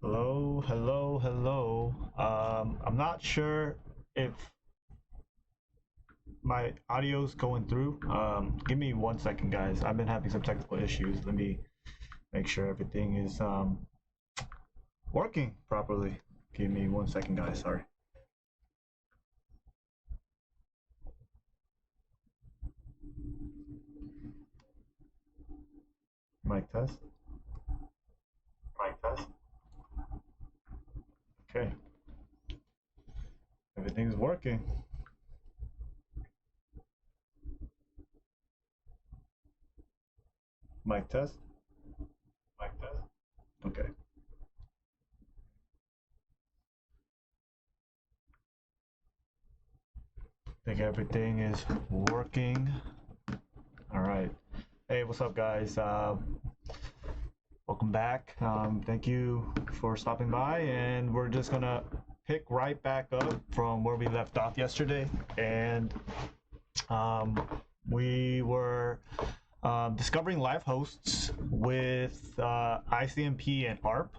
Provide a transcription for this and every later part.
Hello, hello, hello. I'm not sure if my audio's going through. Give me 1 second, guys. I've been having some technical issues. Let me make sure everything is working properly. Give me 1 second, guys. Sorry. Mic test. Mic test. Okay. Everything's working. Mic test. Mic test. Okay. I think everything is working. All right. Hey, what's up, guys? Welcome back. Thank you for stopping by, and we're just gonna pick right back up from where we left off yesterday. And we were discovering live hosts with ICMP and ARP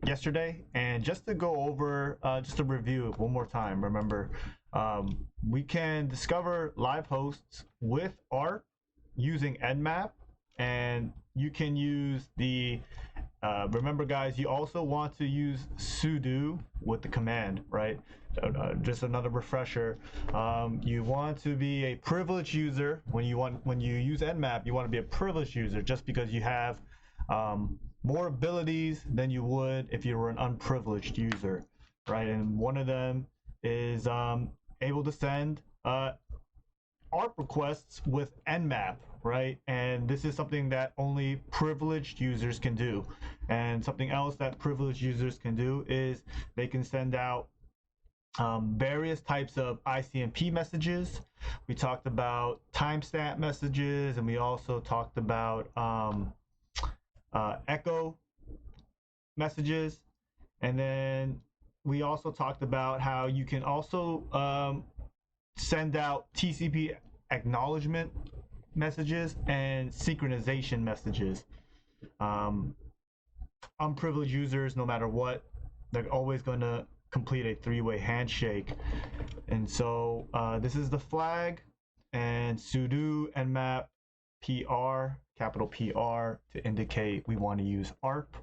yesterday. And just to go over, just to review it one more time, remember, we can discover live hosts with ARP using Nmap, and you can use the remember, guys, you also want to use sudo with the command, right? Just another refresher. You want to be a privileged user when you use Nmap. You want to be a privileged user just because you have more abilities than you would if you were an unprivileged user, right? And one of them is able to send ARP requests with Nmap, right? And this is something that only privileged users can do. And something else that privileged users can do is they can send out various types of ICMP messages. We talked about timestamp messages, and we also talked about echo messages. And then we also talked about how you can also send out TCP acknowledgement messages and synchronization messages. Unprivileged users, no matter what, they're always going to complete a three-way handshake. And so this is the flag, and sudo nmap PR, capital PR, to indicate we want to use ARP.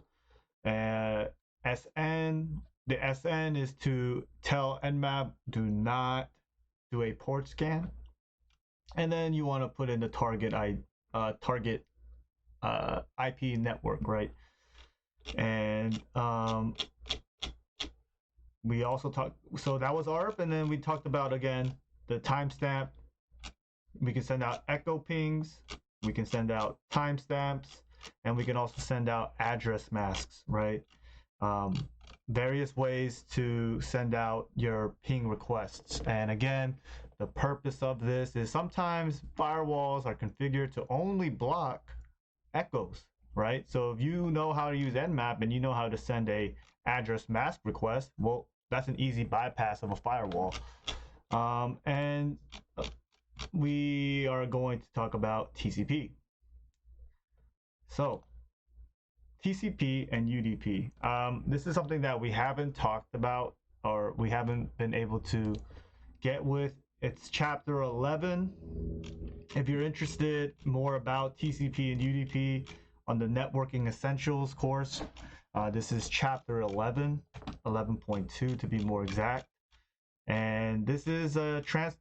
SN, the SN is to tell Nmap do not do a port scan, and then you want to put in the target IP network, right? And we also talked, so that was ARP, and then we talked about again the timestamp. We can send out echo pings, we can send out timestamps, and we can also send out address masks, right? Various ways to send out your ping requests. And again, the purpose of this is sometimes firewalls are configured to only block echoes, right? So if you know how to use Nmap and you know how to send a address mask request, well, that's an easy bypass of a firewall. And we are going to talk about TCP. So TCP and UDP. This is something that we haven't talked about, or we haven't been able to get with. It's chapter 11. If you're interested more about TCP and UDP on the Networking Essentials course, this is chapter 11, 11.2 to be more exact. And this is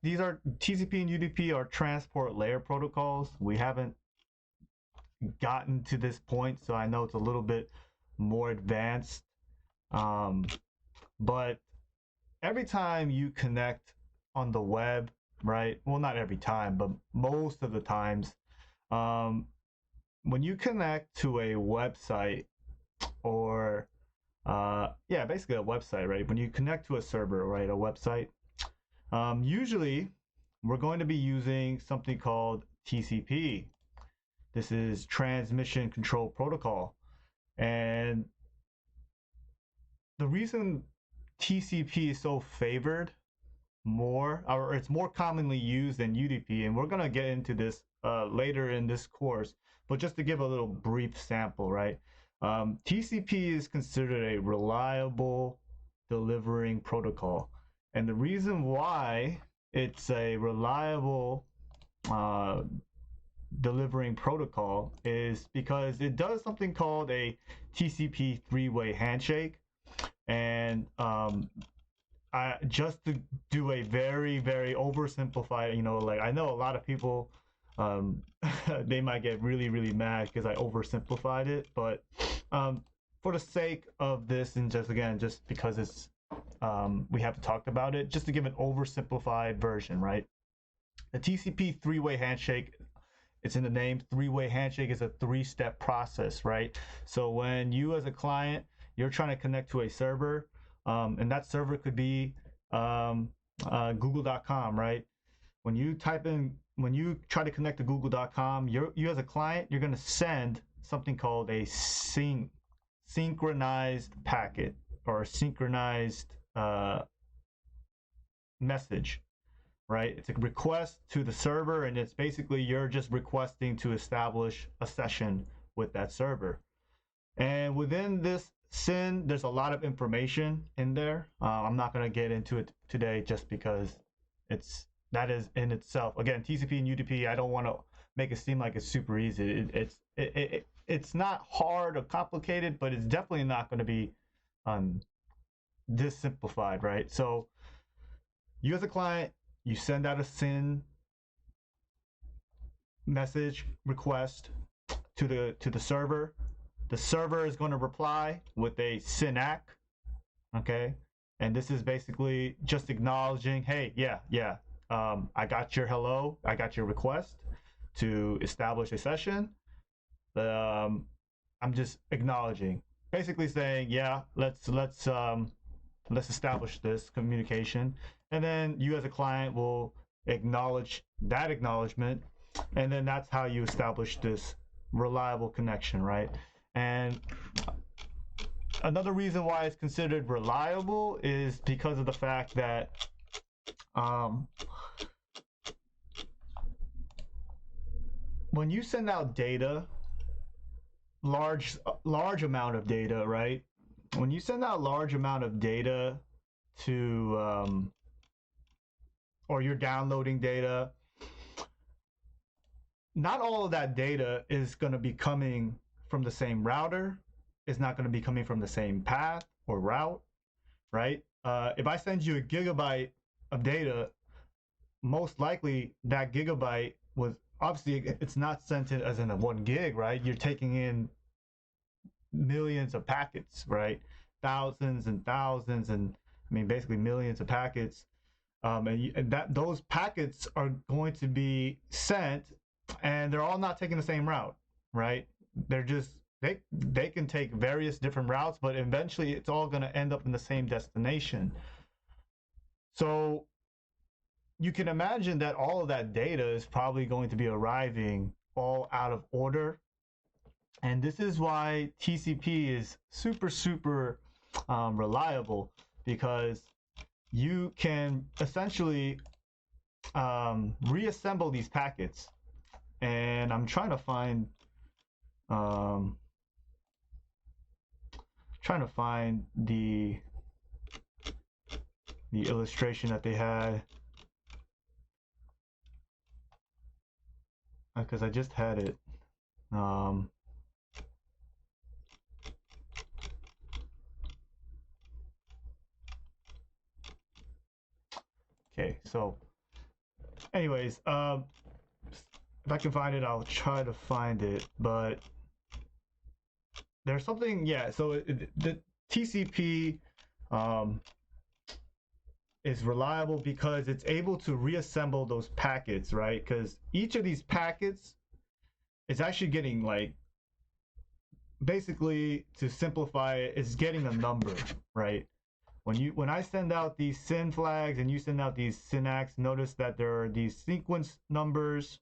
these are TCP and UDP are transport layer protocols. We haven't gotten to this point, so I know it's a little bit more advanced. But every time you connect on the web, right? Well, not every time, but most of the times, when you connect to a website, or yeah, basically a website, right? When you connect to a server, right, a website, usually we're going to be using something called TCP. This is Transmission Control Protocol. And the reason TCP is so favored more, or it's more commonly used than UDP, and we're going to get into this later in this course, but just to give a little brief sample, right? TCP is considered a reliable delivering protocol, and the reason why it's a reliable uh, delivering protocol is because it does something called a TCP three-way handshake. And just to do a very oversimplified, like I know a lot of people, um, they might get really mad because I oversimplified it, but for the sake of this, and just because it's we have to talk about it, just to give an oversimplified version, right? The TCP three-way handshake, it's in the name. Three-way handshake is a three-step process, right? So when you as a client, you're trying to connect to a server, and that server could be google.com, right? When you try to connect to google.com, you as a client, you're going to send something called a synchronized packet, or a synchronized message, right? It's a request to the server, and it's basically you're just requesting to establish a session with that server. And within this SYN, there's a lot of information in there. I'm not going to get into it today just because that is in itself. Again, TCP and UDP, I don't want to make it seem like it's super easy. It's not hard or complicated, but it's definitely not going to be this simplified, right? So you as a client, you send out a SYN message request to the server. The server is going to reply with a SYN-ACK, okay? And this is basically just acknowledging, hey, yeah, I got your hello, I got your request to establish a session. I'm just acknowledging, basically saying, yeah, let's establish this communication, and then you as a client will acknowledge that acknowledgement, and then that's how you establish this reliable connection, right? And another reason why it's considered reliable is because of the fact that when you send out data, large amount of data, right? When you send out large amount of data to or you're downloading data, not all of that data is going to be coming from the same router. It's not going to be coming from the same path or route, right? If I send you a gigabyte of data, most likely that gigabyte was obviously, it's not sent in as in a 1 gig, right? You're taking in millions of packets, right? Thousands and thousands, and I mean basically millions of packets, and that those packets are going to be sent, and they're all not taking the same route, right? They're just they can take various different routes, but eventually it's all going to end up in the same destination. So you can imagine that all of that data is probably going to be arriving all out of order. And this is why TCP is super reliable, because you can essentially reassemble these packets. And I'm trying to find the illustration that they had, because I just had it. Okay, so anyways, if I can find it, I'll try to find it, but there's something, yeah, so the TCP is reliable because it's able to reassemble those packets, right? Because each of these packets is actually getting, like, basically, to simplify it, is getting a number, right? When I send out these SYN flags and you send out these SYN-ACKs, notice that there are these sequence numbers,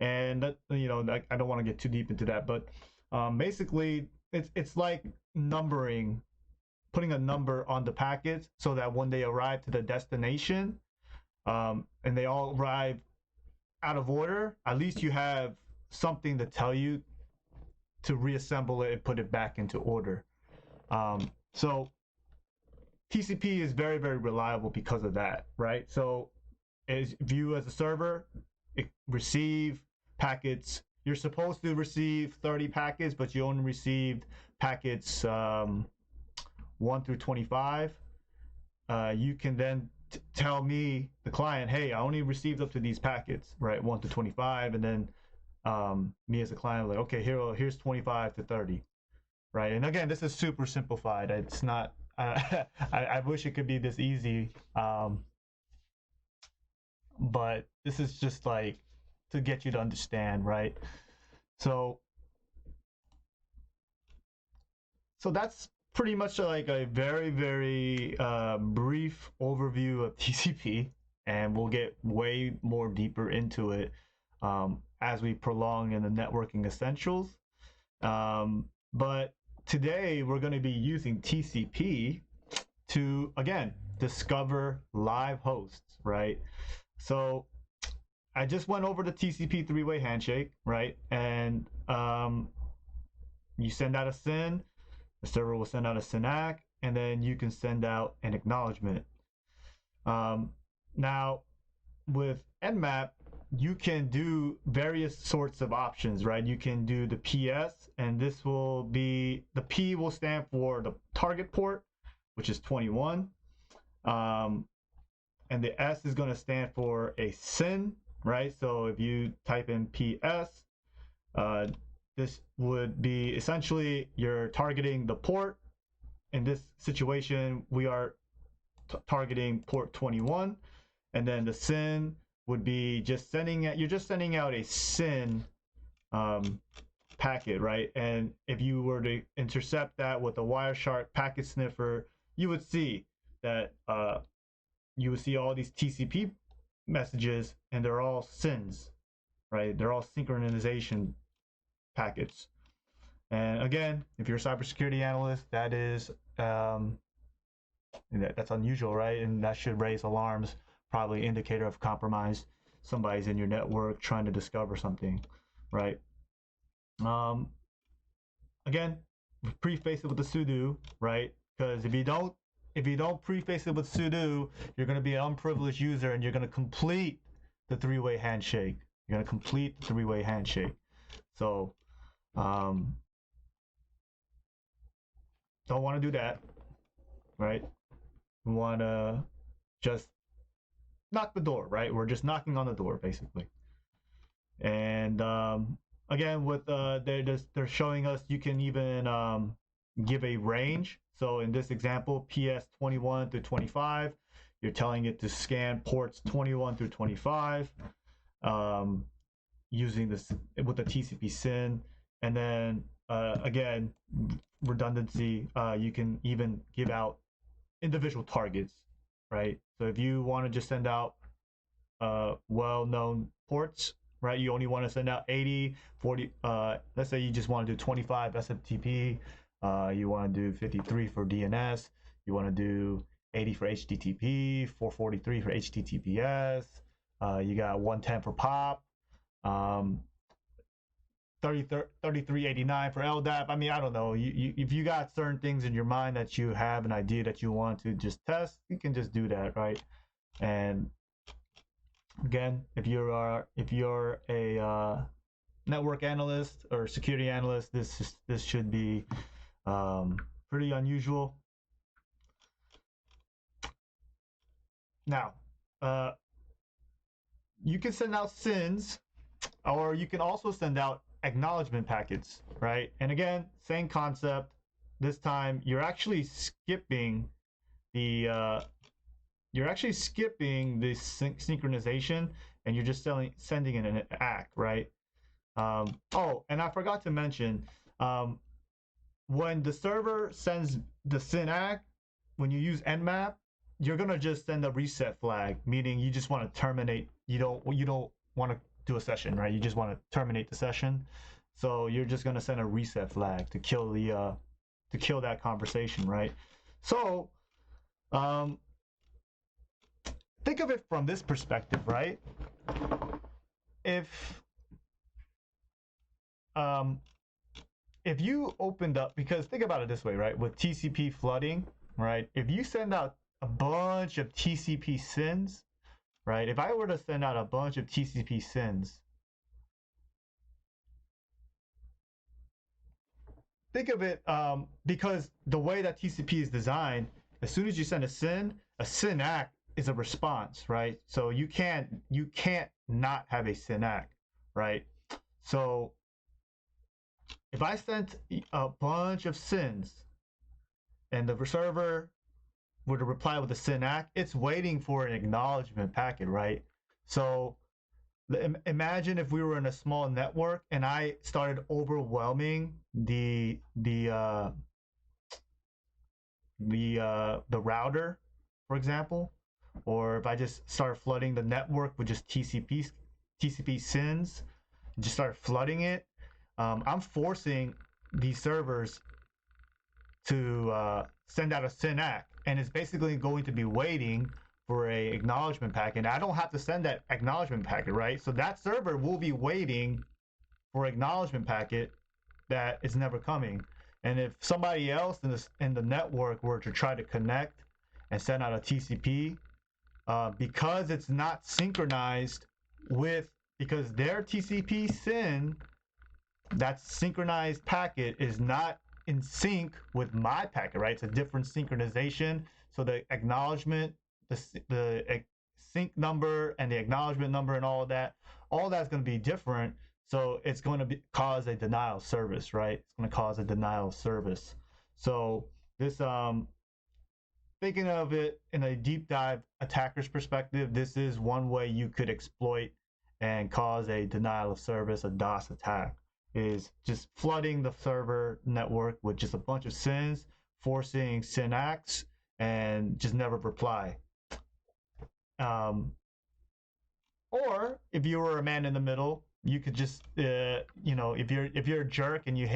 and that, I don't want to get too deep into that, but basically it's like numbering, putting a number on the packets so that when they arrive to the destination, and they all arrive out of order, at least you have something to tell you to reassemble it and put it back into order. So TCP is very, very reliable because of that, right? So if you as a server receive packets, you're supposed to receive 30 packets, but you only received packets 1 through 25. You can then tell me, the client, hey, I only received up to these packets, right? 1 to 25, and then me as a client, like, okay, here's 25 to 30, right? And again, this is super simplified. It's not. I wish it could be this easy, but this is just like to get you to understand, right? So that's pretty much like a very, very brief overview of TCP, and we'll get way more deeper into it as we prolong in the networking essentials. But today we're going to be using TCP to, again, discover live hosts, right? So I just went over the TCP three-way handshake, right? And you send out a SYN, the server will send out a SYN-ACK, and then you can send out an acknowledgement. Now, with Nmap, you can do various sorts of options, right? You can do the PS, and this will be, the P will stand for the target port, which is 21. And the S is going to stand for a SYN, right? So if you type in PS, this would be essentially you're targeting the port. In this situation, we are targeting port 21, and then the SYN would be just sending out a SYN packet, right? And if you were to intercept that with a Wireshark packet sniffer, you would see that you would see all these TCP messages, and they're all SYNs, right? They're all synchronization packets. And again, if you're a cybersecurity analyst, that is that's unusual, right? And that should raise alarms, probably indicator of compromise. Somebody's in your network trying to discover something, right? Again, preface it with the sudo, right? Because if you don't preface it with sudo, you're going to be an unprivileged user, and you're going to complete the three-way handshake. You're going to complete the three-way handshake. So don't want to do that, right? We want to just knock the door, right? We're just knocking on the door, basically. And again, with they're showing us you can even give a range. So in this example, PS 21 through 25, you're telling it to scan ports 21 through 25 using this with the TCP SYN. And then again, redundancy, you can even give out individual targets, right? So if you want to just send out well-known ports, right? You only want to send out 80, 40, let's say you just want to do 25 SFTP, you want to do 53 for DNS, you want to do 80 for HTTP, 443 for HTTPS, you got 110 for POP, 3389 for LDAP. I mean, I don't know. If you got certain things in your mind that you have an idea that you want to just test, you can just do that, right? And again, if you're a network analyst or security analyst, this should be pretty unusual. Now, you can send out SYNs, or you can also send out acknowledgement packets, right? And again, same concept. This time, you're actually skipping the synchronization, and you're just sending in an ACK, right? Oh, and I forgot to mention, when the server sends the SYN ACK, when you use Nmap, you're gonna just send a reset flag, meaning you just want to terminate. You don't want to do a session, right? You just want to terminate the session. So you're just gonna send a reset flag to kill that conversation, right? So think of it from this perspective, right? If if you opened up, because think about it this way, right? With TCP flooding, right? If you send out a bunch of TCP SYNs, right? If I were to send out a bunch of TCP SYNs, think of it, because the way that TCP is designed, as soon as you send a SYN ACK is a response, right? So you can't not have a SYN ACK, right? So if I sent a bunch of SYNs and the server were to reply with a SYN ACK, it's waiting for an acknowledgement packet, right? So imagine if we were in a small network and I started overwhelming the router, for example, or if I just start flooding the network with just TCP SYNs, just start flooding it, I'm forcing these servers to send out a SYN ACK, and it's basically going to be waiting for a acknowledgement packet. I don't have to send that acknowledgement packet, right? So that server will be waiting for acknowledgement packet that is never coming. And if somebody else in the network were to try to connect and send out a TCP, because it's not synchronized with, because their TCP SYN, that synchronized packet is not in sync with my packet, right? It's a different synchronization. So the acknowledgement, the sync number and the acknowledgement number and all that's going to be different. So it's going to cause a denial of service, right? It's going to cause a denial of service. So this, thinking of it in a deep dive attacker's perspective, this is one way you could exploit and cause a denial of service, a DOS attack, is just flooding the server network with just a bunch of SYNs, forcing SYN ACKs, and just never reply. Or if you were a man in the middle, you could just if you're a jerk and you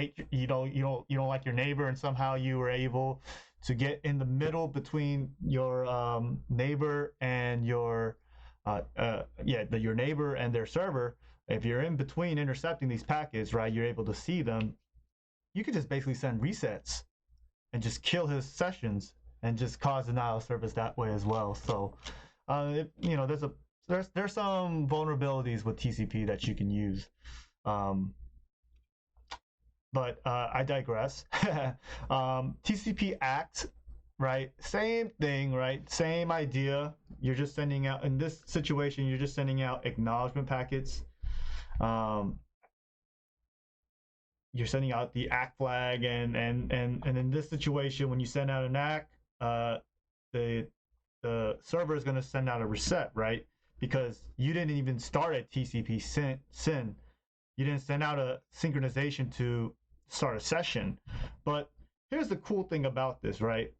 don't like your neighbor, and somehow you were able to get in the middle between your neighbor and your neighbor and their server. If you're in between intercepting these packets, right, you're able to see them. You could just basically send resets and just kill his sessions and just cause denial of service that way as well. So there's some vulnerabilities with TCP that you can use. But I digress. TCP ACT, right? Same thing, right? Same idea. You're just sending out, in this situation, you're just sending out acknowledgement packets. You're sending out the ACK flag, and in this situation, when you send out an ACK, the server is going to send out a reset, right? Because you didn't even start a TCP SYN. You didn't send out a synchronization to start a session. But here's the cool thing about this, right?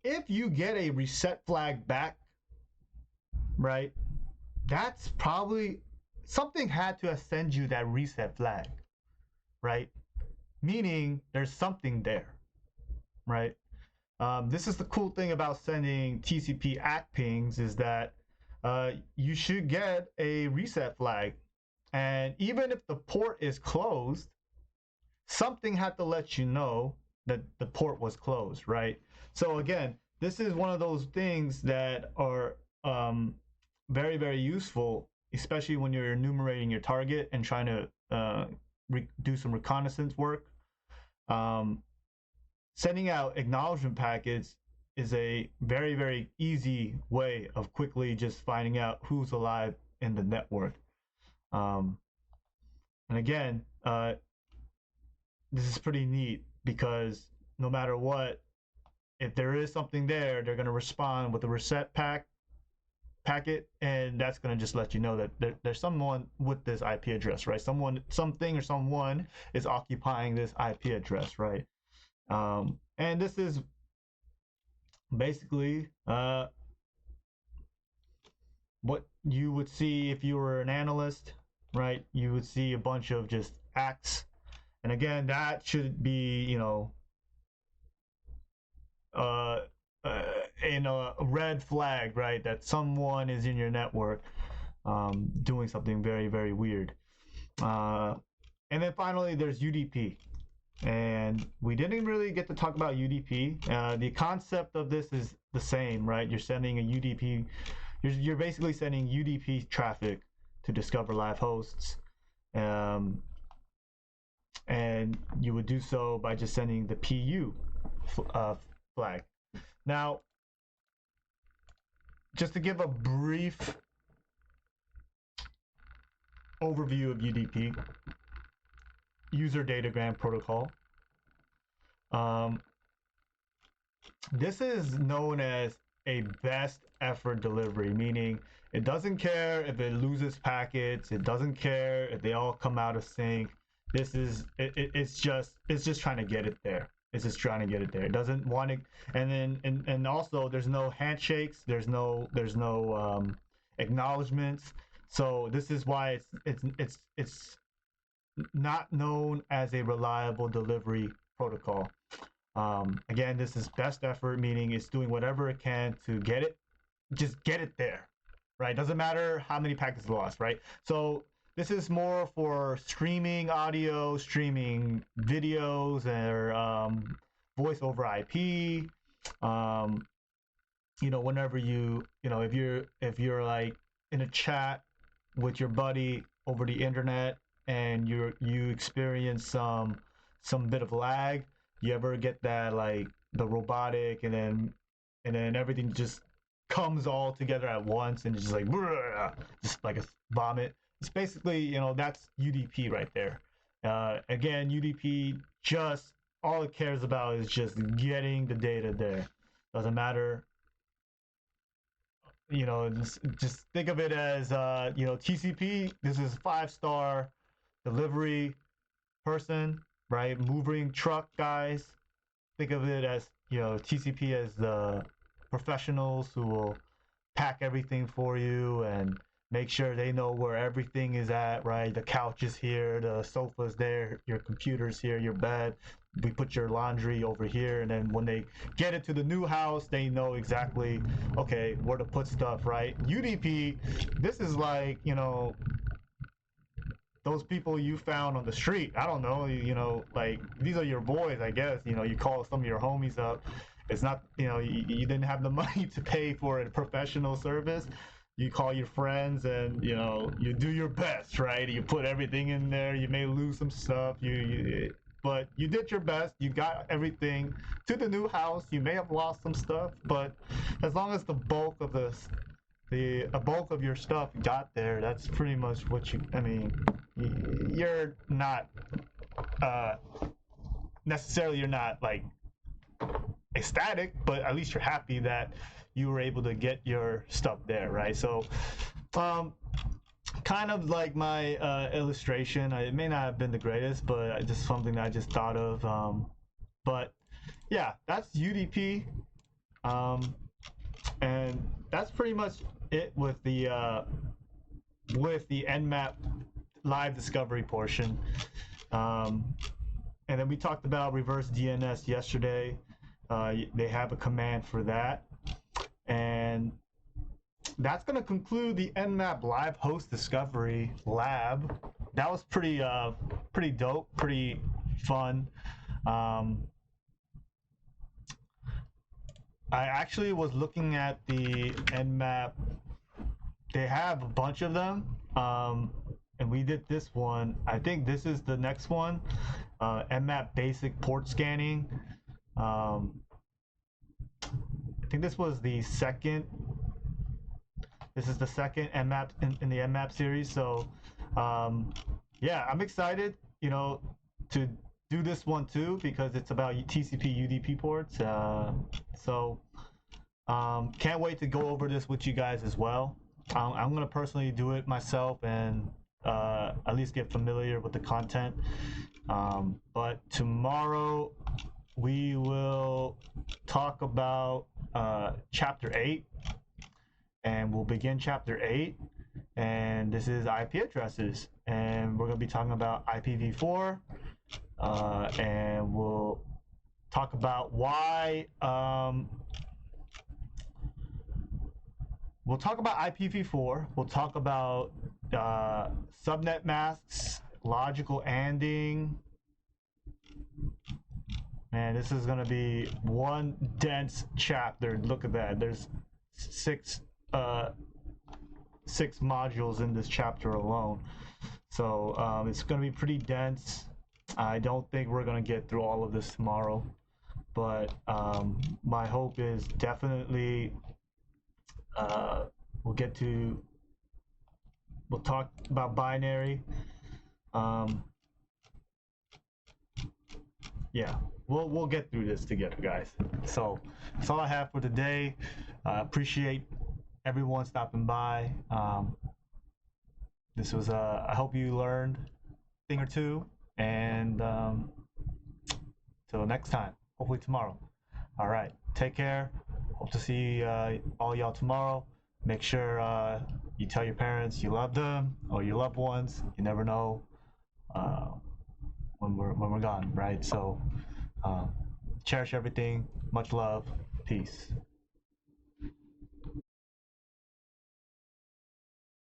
If you get a reset flag back, right, that's probably something had to send you that reset flag, right? Meaning there's something there, right? This is the cool thing about sending TCP ACK pings, is that you should get a reset flag. And even if the port is closed, something had to let you know that the port was closed, right? So again, this is one of those things that are very, very useful, especially when you're enumerating your target and trying to do some reconnaissance work. Sending out acknowledgement packets is a very, very easy way of quickly just finding out who's alive in the network. And again, this is pretty neat, because no matter what, if there is something there, they're going to respond with a reset packet, and that's going to just let you know that there's someone with this IP address, right? Something or someone is occupying this IP address, right? And this is basically what you would see if you were an analyst, right? You would see a bunch of just ACKs, and again, that should be, in a red flag, right? That someone is in your network doing something very, very weird. And then finally, there's UDP. And we didn't really get to talk about UDP. The concept of this is the same, right? You're sending a UDP. You're basically sending UDP traffic to discover live hosts. And you would do so by just sending the PU flag. Now, just to give a brief overview of UDP, user datagram protocol. This is known as a best effort delivery, meaning it doesn't care if it loses packets, it doesn't care if they all come out of sync. It's just trying to get it there. It's just trying to get it there. It doesn't want to, and also there's no handshakes, there's no acknowledgments. So this is why it's not known as a reliable delivery protocol. Again, this is best effort, meaning it's doing whatever it can to get it, just get it there, right? Doesn't matter how many packets lost, right? So this is more for streaming audio, streaming videos, or voice over IP. Whenever if you're like in a chat with your buddy over the internet and you experience some bit of lag, you ever get that, like the robotic, and then everything just comes all together at once and it's just like just like a vomit. It's basically, that's UDP right there. Again, UDP, just all it cares about is just getting the data there. Doesn't matter. Just think of it as TCP. This is 5-star delivery person, right? Moving truck guys. Think of it as, TCP as the professionals who will pack everything for you and make sure they know where everything is at, right? The couch is here, the sofa's there, your computer's here, your bed. We put your laundry over here, and then when they get it to the new house, they know exactly, okay, where to put stuff, right? UDP, this is like, those people you found on the street. I don't know, like these are your boys, I guess. You call some of your homies up. It's not, you didn't have the money to pay for a professional service. You call your friends and you do your best, right? You put everything in there. You may lose some stuff. But you did your best. You got everything to the new house. You may have lost some stuff, but as long as the bulk of a bulk of your stuff got there, that's pretty much what you're not necessarily, you're not like ecstatic, but at least you're happy that you were able to get your stuff there, right? So kind of like my illustration, it may not have been the greatest, but just something that I just thought of. But yeah, that's UDP, and that's pretty much it with the Nmap live discovery portion. And then we talked about reverse DNS yesterday. They have a command for that. And that's going to conclude the Nmap live host discovery lab. That was pretty dope, pretty fun. I actually was looking at the Nmap. They have a bunch of them, and we did this one. I think this is the next one, Nmap basic port scanning. I think this was the second. This is the second Nmap in the Nmap series. So, yeah, I'm excited, to do this one too, because it's about TCP UDP ports. So, can't wait to go over this with you guys as well. I'm gonna personally do it myself and at least get familiar with the content. But tomorrow we will talk about chapter 8, and we'll begin chapter 8, and this is IP addresses, and we're going to be talking about IPv4, and we'll talk about why we'll talk about IPv4, we'll talk about subnet masks, logical ANDing. Man, this is gonna be one dense chapter. Look at that. There's six modules in this chapter alone. So it's gonna be pretty dense. I don't think we're gonna get through all of this tomorrow, but my hope is definitely we'll talk about binary. Yeah, we'll get through this together, guys. So that's all I have for today. Appreciate everyone stopping by. This was I hope you learned a thing or two, and till next time, hopefully tomorrow. All right, take care. Hope to see all y'all tomorrow. Make sure you tell your parents you love them or your loved ones. You never know when we're gone, right? So cherish everything. Much love. Peace.